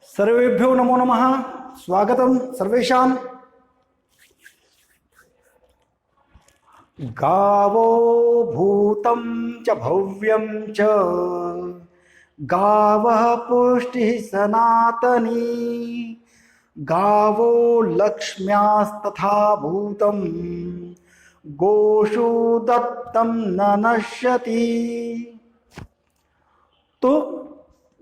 सर्वेभ्यो नमो नमः। स्वागतम सर्वेषां। गावो भूतं च भव्यं च गावः पुष्टिः सनातनी गावो लक्ष्म्यास्तथा भूतं गोषु दत्तं न नश्यति। तो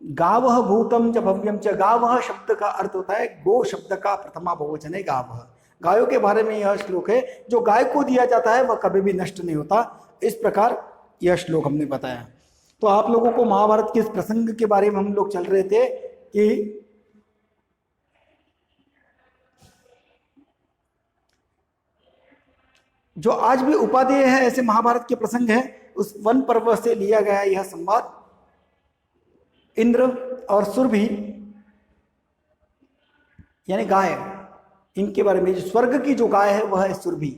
गावः भूतम च भव्यम च, गावः शब्द का अर्थ होता है गो शब्द का प्रथमा बहुवचन है गावः। गायों के बारे में यह श्लोक है। जो गाय को दिया जाता है वह कभी भी नष्ट नहीं होता। इस प्रकार यह श्लोक हमने बताया। तो आप लोगों को महाभारत के इस प्रसंग के बारे में हम लोग चल रहे थे कि जो आज भी उपादेय है ऐसे महाभारत के प्रसंग है, उस वन पर्व से लिया गया यह संवाद। इंद्र और सुरभि यानी गाय, इनके बारे में, स्वर्ग की जो गाय है वह है सुरभि।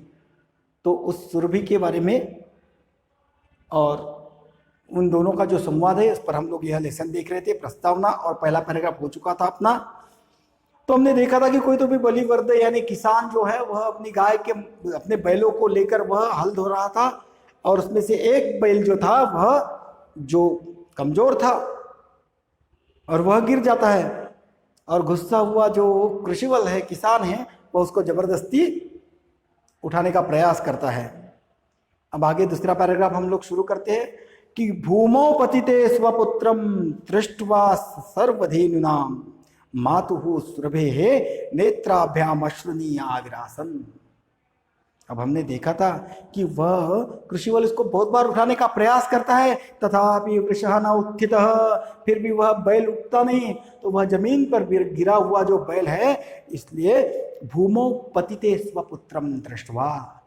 तो उस सुरभि के बारे में और उन दोनों का जो संवाद है, इस पर हम लोग यह लेसन देख रहे थे। प्रस्तावना और पहला पैराग्राफ हो चुका था अपना। तो हमने देखा था कि कोई तो भी बलिवर्द यानी किसान जो है वह अपनी गाय के, अपने बैलों को लेकर वह हल धो रहा था, और उसमें से एक बैल जो था वह जो कमजोर था और वह गिर जाता है, और गुस्सा हुआ जो कृषिवल है, किसान है, वह उसको जबरदस्ती उठाने का प्रयास करता है। अब आगे दूसरा पैराग्राफ हम लोग शुरू करते हैं कि भूमौ पतिते स्वपुत्रम दृष्ट्वा सर्वधेनुनाम मातुः सुरभेः नेत्राभ्याम अश्रुनीया विरासन। अब हमने देखा था कि वह कृषिवल इसको बहुत बार उठाने का प्रयास करता है, तथापि वृषः न उत्थितः, फिर भी वह बैल उठता नहीं। तो वह जमीन पर गिरा हुआ जो बैल है, इसलिए भूमौ पतिते स्वपुत्रम दृष्ट्वा,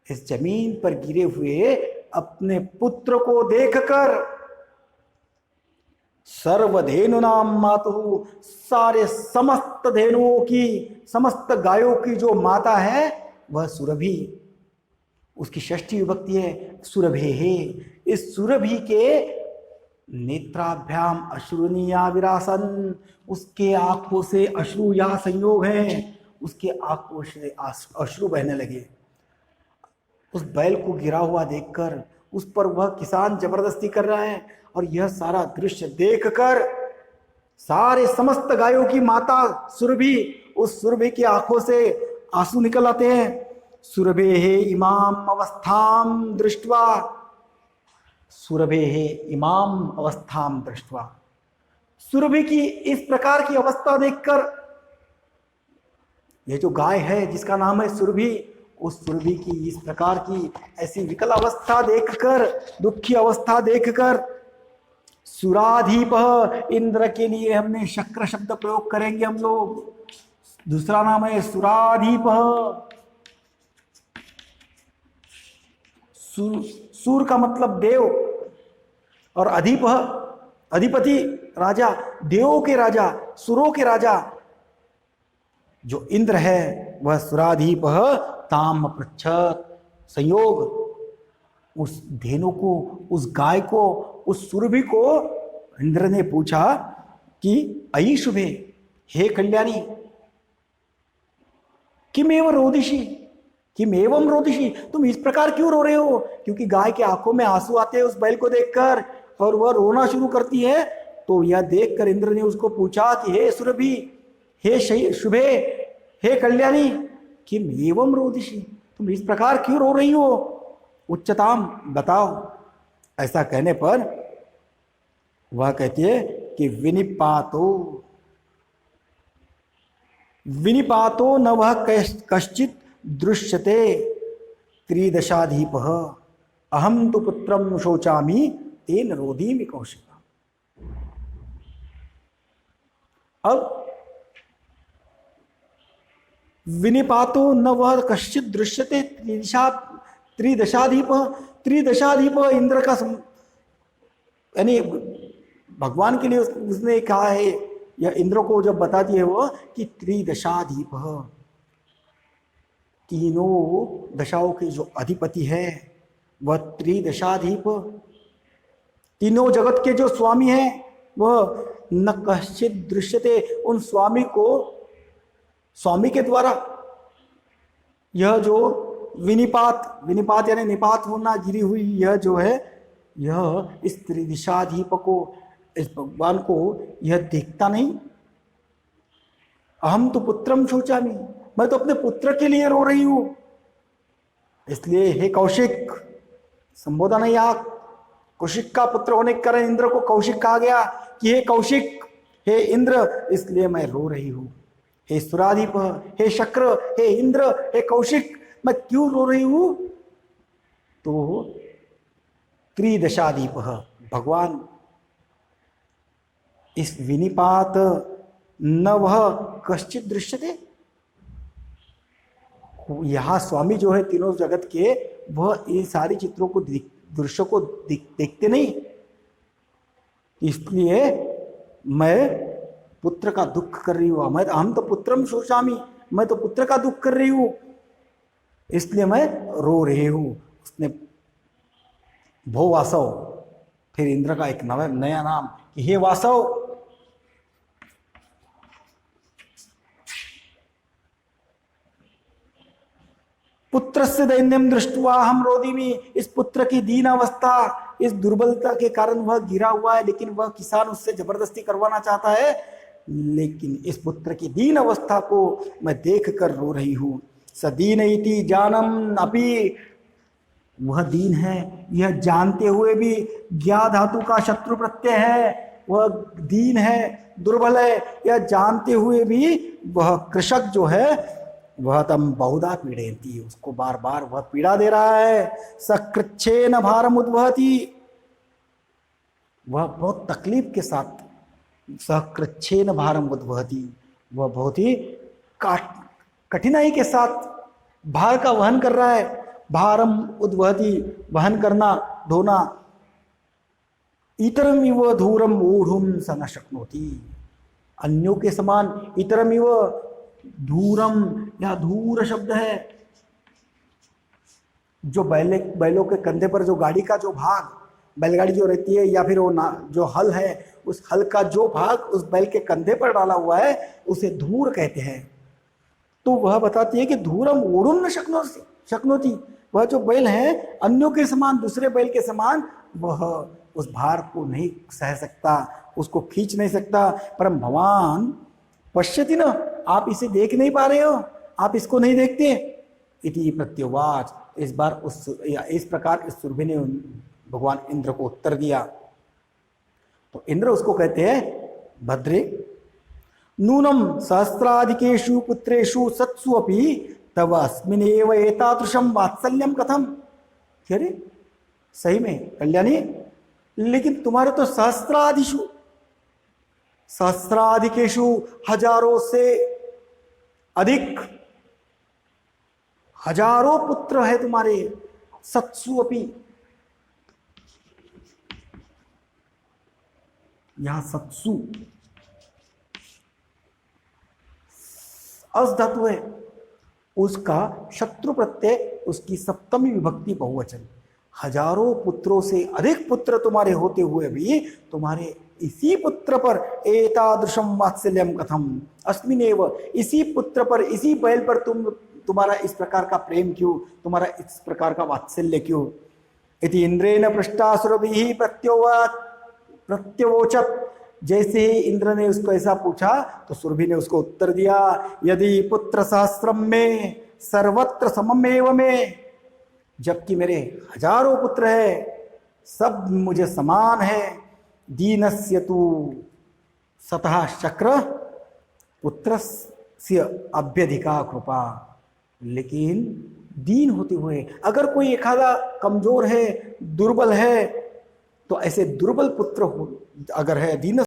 इस जमीन पर गिरे हुए अपने पुत्र को देखकर, सर्वधेनुनाम मातुः, सारे समस्त धेनुओं की, समस्त गायों की जो माता है वह सुरभि, उसकी षष्ठी विभक्ति है सुरभेः। इस सुरभि के नेत्राभ्याम अश्रुनीया विरासन, उसके आंखों से अश्रु या संयोग है, उसके आंखों से अश्रु बहने लगे। उस बैल को गिरा हुआ देखकर उस पर वह किसान जबरदस्ती कर रहा है, और यह सारा दृश्य देखकर सारे समस्त गायों की माता सुरभि, उस सुरभि की आंखों से आंसू निकल आते हैं। सुरभेः इमाम अवस्थाम दृष्ट्वा, सुरभेः इमाम अवस्थाम दृष्ट्वा, सुरभि की इस प्रकार की अवस्था देखकर, यह जो गाय है जिसका नाम है सुरभि, उस सुरभि की इस प्रकार की ऐसी विकल अवस्था देखकर, दुखी अवस्था देखकर, सुराधीप, इंद्र के लिए हमने शक्र शब्द प्रयोग करेंगे हम लोग। दूसरा नाम है सुराधीप। सूर का मतलब देव, और अधिप अधिपति, राजा, देवों के राजा, सुरों के राजा जो इंद्र है वह सुराधीप ताम पृच्छत। संयोग, उस धेनु को, उस गाय को, उस सुरभि को इंद्र ने पूछा कि अयि शुभे, हे कल्याणी, किमेव रोदिषि, किमेवं रोदिषि, तुम इस प्रकार क्यों रो रहे हो? क्योंकि गाय के आंखों में आंसू आते हैं उस बैल को देखकर, और वह रोना शुरू करती है। तो यह देखकर इंद्र ने उसको पूछा कि हे सुरभि, हे शुभे, हे कल्याणी, किमेवं रोदिषि, तुम इस प्रकार क्यों रो रही हो? उच्चताम, बताओ। ऐसा कहने पर वह कहती है कि विनिपातो, विनिपातो न वह कश्चित दृश्यते त्रिदशाधीपः, अहम तो पुत्रम शोचामि तेन रोदीमि कौशिका। अब विनिपातो न वह कश्चित दृश्यते त्रिदशाधीप, त्रिदशाधीप इंद्र का यानी भगवान के लिए उसने कहा है, या इंद्र को जब बताती है वो कि त्रिदशाधीप, तीनों दशाओं के जो अधिपति है वह त्रिदशाधीप, तीनों जगत के जो स्वामी हैं वह न कश्चित दृश्यते। उन स्वामी को, स्वामी के द्वारा यह जो विनिपात, विनिपात यानी निपात होना, गिरी हुई यह जो है, यह इस त्रिदिशाधीप को, इस भगवान को यह देखता नहीं। अहम तो पुत्रम शोचामी, मैं तो अपने पुत्र के लिए रो रही हूं। इसलिए हे कौशिक, संबोधन है यहाँ, कौशिक का पुत्र होने के कारण इंद्र को कौशिक कहा गया कि हे कौशिक, हे इंद्र, इसलिए मैं रो रही हूं। हे सुराधिप, हे शक्र, हे इंद्र, हे कौशिक, मैं क्यों रो रही हूं? तो त्रिदशाधीप भगवान इस विनिपात न वह कश्चित दृश्यते, यहां स्वामी जो है तीनों जगत के, वह इन सारी चित्रों को, दृश्यों को देखते नहीं। इसलिए मैं पुत्र का दुख कर रही हूं। मैं, हम तो पुत्रम शोचामी, मैं तो पुत्र का दुख कर रही हूं, इसलिए मैं रो रही हूं। उसने भो वासव, फिर इंद्र का एक नया नाम कि हे वासव, पुत्र से दैन्यम दृष्टवा हम रोदिमी। इस पुत्र की दीन अवस्था, इस दुर्बलता के कारण वह गिरा हुआ है, लेकिन वह किसान उससे जबरदस्ती करवाना चाहता है। लेकिन इस पुत्र की दीन अवस्था को मैं देख कर रो रही हूं। सदीन इति जानम अपि, वह दीन है, यह जानते हुए भी, ज्ञा धातु का शत्रु प्रत्यय है, वह दीन है, दुर्बल है, यह जानते हुए भी वह कृषक जो है वह तम बहुधा पीड़यति, उसको बार बार वह पीड़ा दे रहा है। सकृच्छेन भारम उद्वहति, वह बहुत तकलीफ के साथ, सकृच्छेन भारम उद्वहति, वह बहुत ही कठिनाई के साथ भार का वहन कर रहा है। भारम उद्वहति, वहन करना, ढोना। इतरम इव धूरम ऊढ़ुम स न शक्नोति, अन्यों के समान। इतरम इव धूरम, या धूर शब्द है, जो बैलों के कंधे पर जो गाड़ी का जो भाग, बैलगाड़ी जो रहती है, या फिर वो जो हल है, उस हल का जो भाग उस बैल के कंधे पर डाला हुआ है, उसे धूर कहते हैं। तो वह बताती है कि धूरम ओढ़ुम न शक्नोति, वह जो बैल है अन्यों के समान, दूसरे बैल के समान, वह उस भार को नहीं सह सकता, उसको खींच नहीं सकता। परम भगवान पश्यति न, आप इसे देख नहीं पा रहे हो, आप इसको नहीं देखते। इति प्रत्युवाच, इस बार इस प्रकार इस सुरभि ने भगवान इंद्र को उत्तर दिया। तो इंद्र उसको कहते हैं, भद्रे नूनम सहस्राधिकेषु पुत्रेषु सत्सु अपि तव अस्मिनेव एतादृशम वात्सल्यम कथम। अरे सही में कल्याणी, लेकिन तुम्हारे तो सहस्राधिकेषु, हजारों से अधिक, हजारों पुत्र है तुम्हारे। सत्सु अपि, यहां सत्सु अस धातु है, उसका शत्रु प्रत्यय, उसकी सप्तमी विभक्ति बहुवचन। हजारों पुत्रों से अधिक पुत्र तुम्हारे होते हुए भी तुम्हारे इसी पुत्र पर एतादृशम वात्सल्यम कथम, अस्मिनेव, इसी पुत्र पर, इसी बैल पर तुम्हारा इस प्रकार का प्रेम क्यों, तुम्हारा इस प्रकार का वात्सल्य क्यों। इति इंद्रेण पृष्टासुरभिः प्रत्योवोचत, जैसे ही इंद्र ने उसको ऐसा पूछा तो सुरभि ने उसको उत्तर दिया, यदि पुत्र सहस्रम में सर्वत्र सममेव में, जबकि मेरे हजारों पुत्र है, सब मुझे समान है। दीनस्य तु सतः शक्र पुत्रस्य अभ्यधिका कृपा, लेकिन दीन होते हुए अगर कोई एखादा कमजोर है, दुर्बल है, तो ऐसे दुर्बल पुत्र हो अगर है, दीन